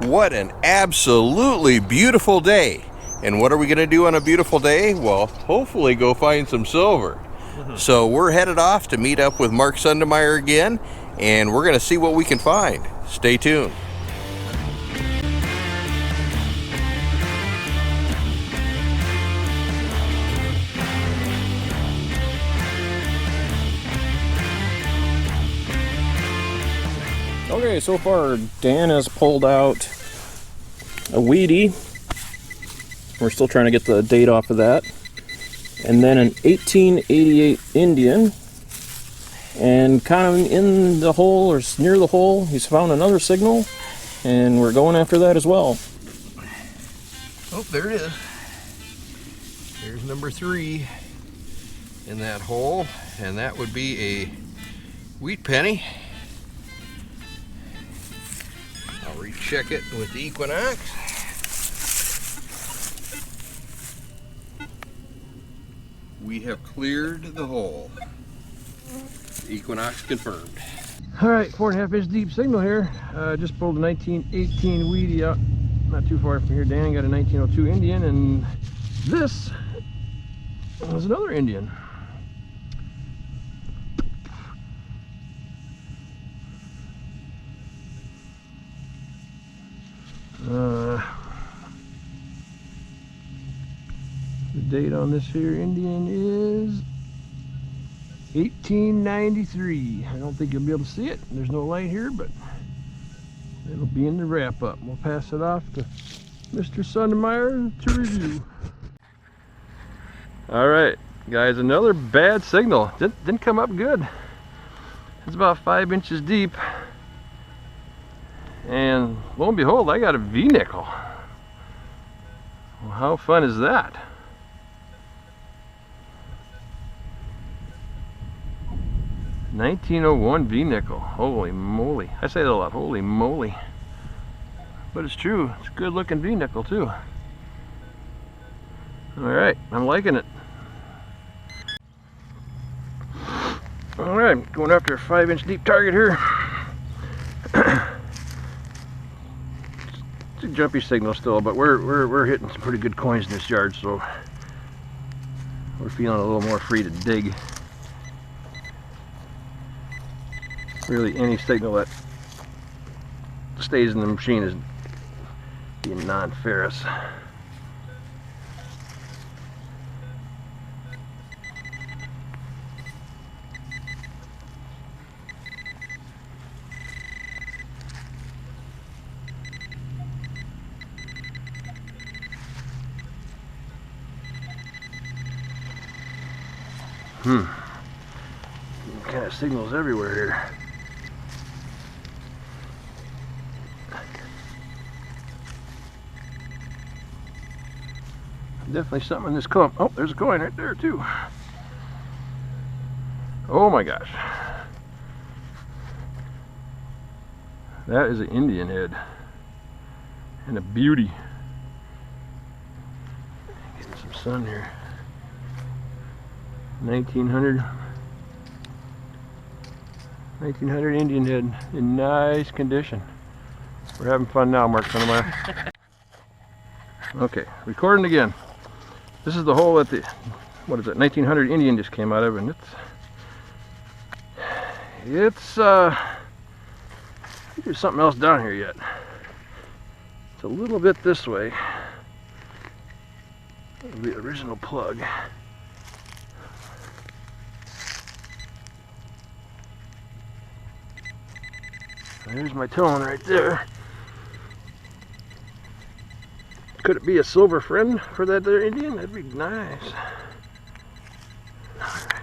What an absolutely beautiful day. And what are we going to do on a beautiful day? Well, hopefully go find some silver. So we're headed off to meet up with Marc Sundemeyer again, and we're going to see what we can find. Stay tuned. Okay, so far Dan has pulled out a weedy. We're still trying to get the date off of that. And then an 1888 Indian. And kind of in the hole, or near the hole, he's found another signal. And we're going after that as well. Oh, there it is. There's number 3 in that hole. And that would be a wheat penny. I'll recheck it with the Equinox. We have cleared the hole. Equinox confirmed. Alright, 4.5 inch deep signal here. Just pulled a 1918 weedy out, not too far from here. Dan got a 1902 Indian, and this was another Indian. The date on this here Indian is 1893. I don't think you'll be able to see it. There's no light here, but it'll be in the wrap up. We'll pass it off to Mr. Sundemeyer to review. All right, guys, another bad signal. Didn't come up good. It's about 5 inches deep. And lo and behold, I got a V-nickel. Well, how fun is that? $1901 V-nickel. Holy moly. I say that a lot. Holy moly. But it's true. It's a good looking V-nickel too. Alright, I'm liking it. Alright, going after a 5 inch deep target here. It's a jumpy signal still, but we're hitting some pretty good coins in this yard, so we're feeling a little more free to dig. Really, any signal that stays in the machine is being non-ferrous. Kind of signals everywhere here. Definitely something in this clump. Oh, there's a coin right there too. Oh my gosh. That is an Indian head. And a beauty. Getting some sun here. 1900 Indian head in nice condition. We're having fun now, Marc Sundemeyer. Okay, recording again. This is the hole that the, what is it, 1900 Indian just came out of, and it's I think there's something else down here yet. It's a little bit this way. The original plug. There's my tone right there. Could it be a silver friend for that there Indian? That'd be nice. Alright.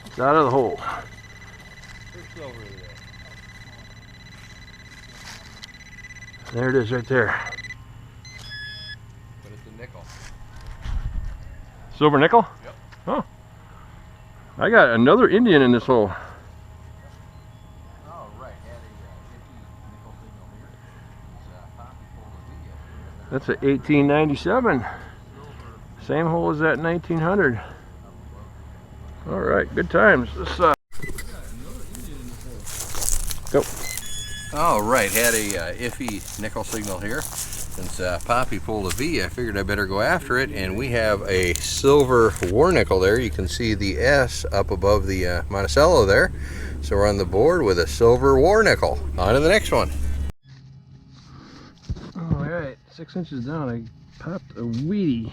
It's out of the hole. There's silver there. There it is right there. But it's a nickel. Silver nickel? Yep. Oh. I got another Indian in this hole. That's a 1897. Same hole as that 1900. All right, good times. Let's go. All right, had a iffy nickel signal here. Since Poppy pulled a V, I figured I better go after it, and we have a silver war nickel there. You can see the S up above the Monticello there. So we're on the board with a silver war nickel. On to the next one. All right, 6 inches down, I popped a wheatie.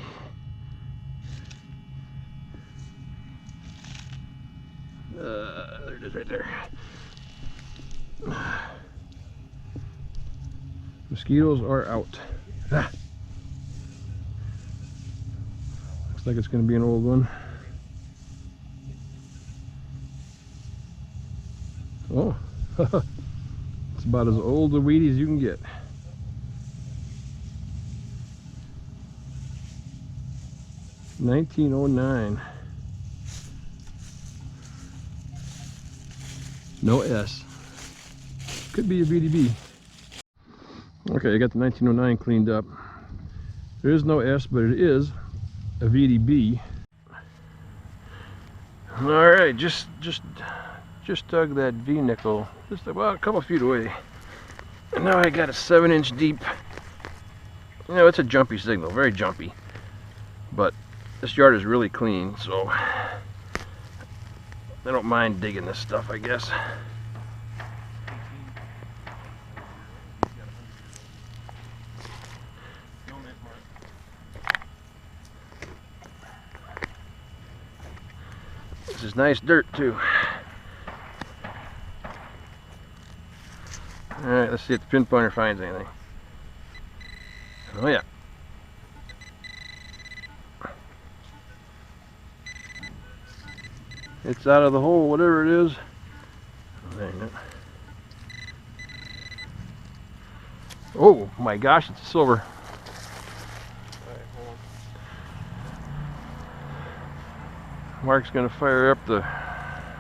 There it is right there. Mosquitoes are out. Ah. Looks like it's going to be an old one. Oh, it's about as old a weed as you can get. $19.09. No S. Could be a VDB. Okay, I got the 1909 cleaned up. There is no S, but it is a VDB. All right, just dug that V nickel just about a couple feet away, and now I got a 7-inch deep. You know, it's a jumpy signal, very jumpy, but this yard is really clean, so I don't mind digging this stuff, I guess. This is nice dirt too. Alright, let's see if the pinpointer finds anything. Oh yeah. It's out of the hole, whatever it is. Oh, there you go. Oh my gosh, it's a silver. Mark's gonna fire up the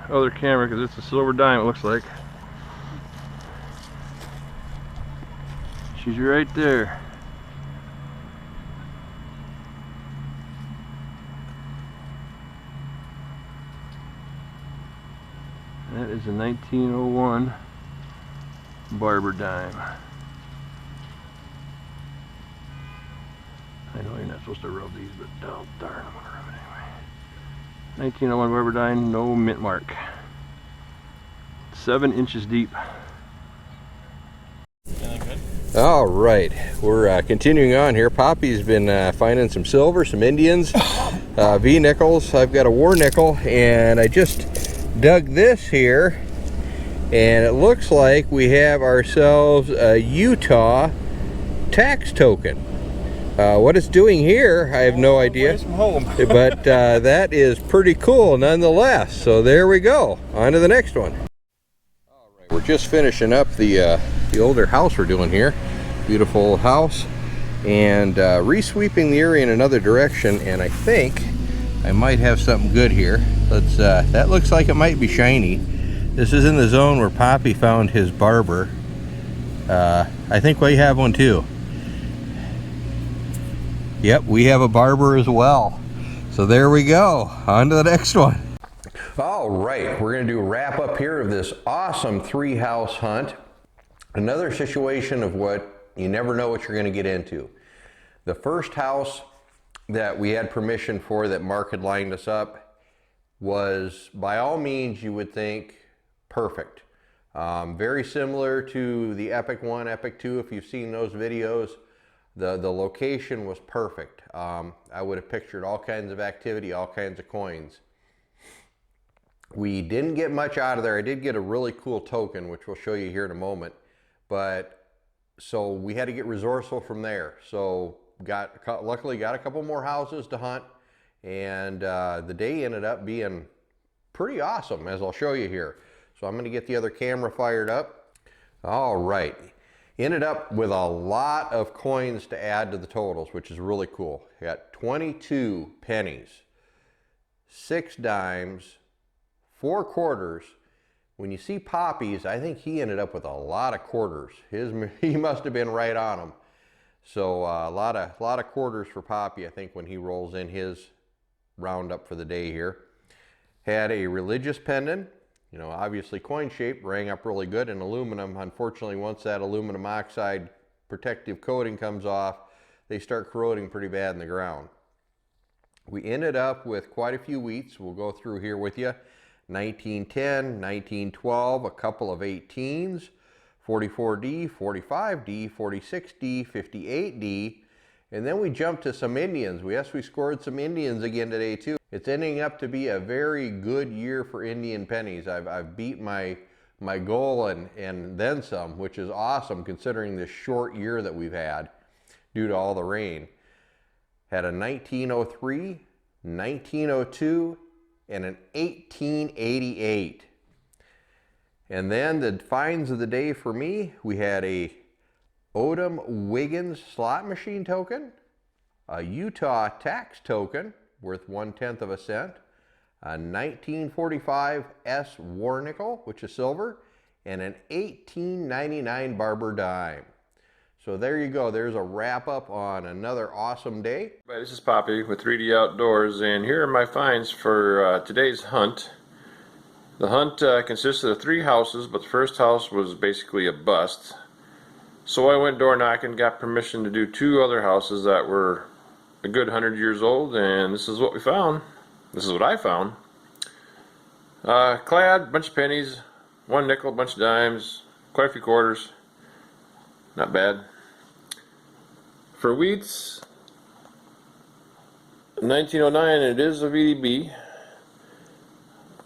other camera because it's a silver dime, it looks like. She's right there. That is a 1901 barber dime. I know you're not supposed to rub these, but oh darn, I'm gonna rub it anyway. 1901 barber dime, no mint mark. 7 inches deep. All right, we're continuing on here. Poppy's been finding some silver, some Indians, V nickels. I've got a war nickel, and I just dug this here, and it looks like we have ourselves a Utah tax token. What it's doing here, I have no idea, but that is pretty cool nonetheless. So there we go, on to the next one. All right, we're just finishing up the older house we're doing here. Beautiful house, and re-sweeping the area in another direction, and I think I might have something good here. Let's that looks like it might be shiny. This is in the zone where Poppy found his barber. I think we have one too. Yep, we have a barber as well. So there we go, on to the next one. All right, we're gonna do a wrap up here of this awesome 3-house hunt. Another situation of what you never know what you're gonna get into. The first house that we had permission for, that Mark had lined us up, was by all means, you would think, perfect. Very similar to the Epic 1, Epic 2, if you've seen those videos. The location was perfect. I would have pictured all kinds of activity, all kinds of coins. We didn't get much out of there. I did get a really cool token, which we'll show you here in a moment. But so we had to get resourceful from there. So luckily got a couple more houses to hunt, and the day ended up being pretty awesome, as I'll show you here. So I'm going to get the other camera fired up. All right. Ended up with a lot of coins to add to the totals, which is really cool. Got 22 pennies, 6 dimes, 4 quarters. When you see Poppy's, I think he ended up with a lot of quarters. He must have been right on them. So a lot of quarters for Poppy, I think, when he rolls in his roundup for the day here. Had a religious pendant, you know, obviously coin shaped, rang up really good in aluminum. Unfortunately, once that aluminum oxide protective coating comes off, they start corroding pretty bad in the ground. We ended up with quite a few wheats. We'll go through here with you. 1910, 1912, a couple of 18s, 44D, 45D, 46D, 58D, and then we jumped to some Indians. We scored some Indians again today too. It's ending up to be a very good year for Indian pennies. I've beat my goal and then some, which is awesome considering this short year that we've had due to all the rain. Had a 1903, 1902, and an 1888. And then the finds of the day for me, we had a Odom Wiggins slot machine token, a Utah tax token worth 1/10 of a cent, a 1945 S war nickel, which is silver, and an 1899 Barber dime. So there you go. There's a wrap up on another awesome day. Hi, this is Poppy with 3D Outdoors, and here are my finds for today's hunt. The hunt consisted of 3 houses, but the first house was basically a bust. So I went door knocking, got permission to do 2 other houses that were a good 100 years old, and this is what we found. This is what I found. Clad, bunch of pennies, 1 nickel, bunch of dimes, quite a few quarters. Not bad. For wheats, 1909, it is a VDB.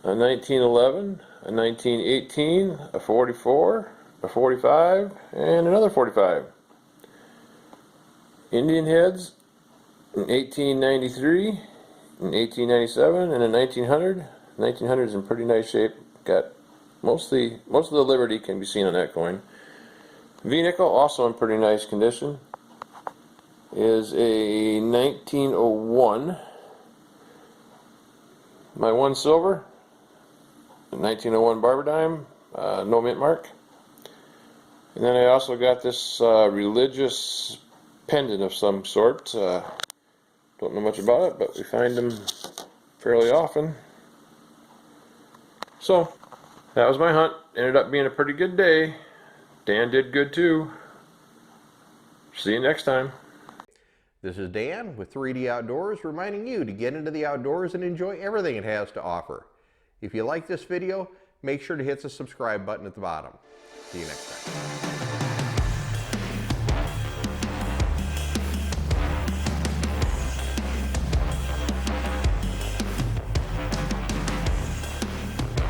A 1911, a 1918, a 44, a 45, and another 45. Indian heads, in 1893, in 1897, and in 1900. 1900 is in pretty nice shape. Got most of the Liberty can be seen on that coin. V-nickel, also in pretty nice condition, is a 1901. My 1 silver, a 1901 Barber dime, no mint mark. And then I also got this religious pendant of some sort. Don't know much about it, but we find them fairly often. So that was my hunt. Ended up being a pretty good day. Dan did good too. See you next time. This is Dan with 3D Outdoors, reminding you to get into the outdoors and enjoy everything it has to offer. If you like this video, make sure to hit the subscribe button at the bottom. See you next time.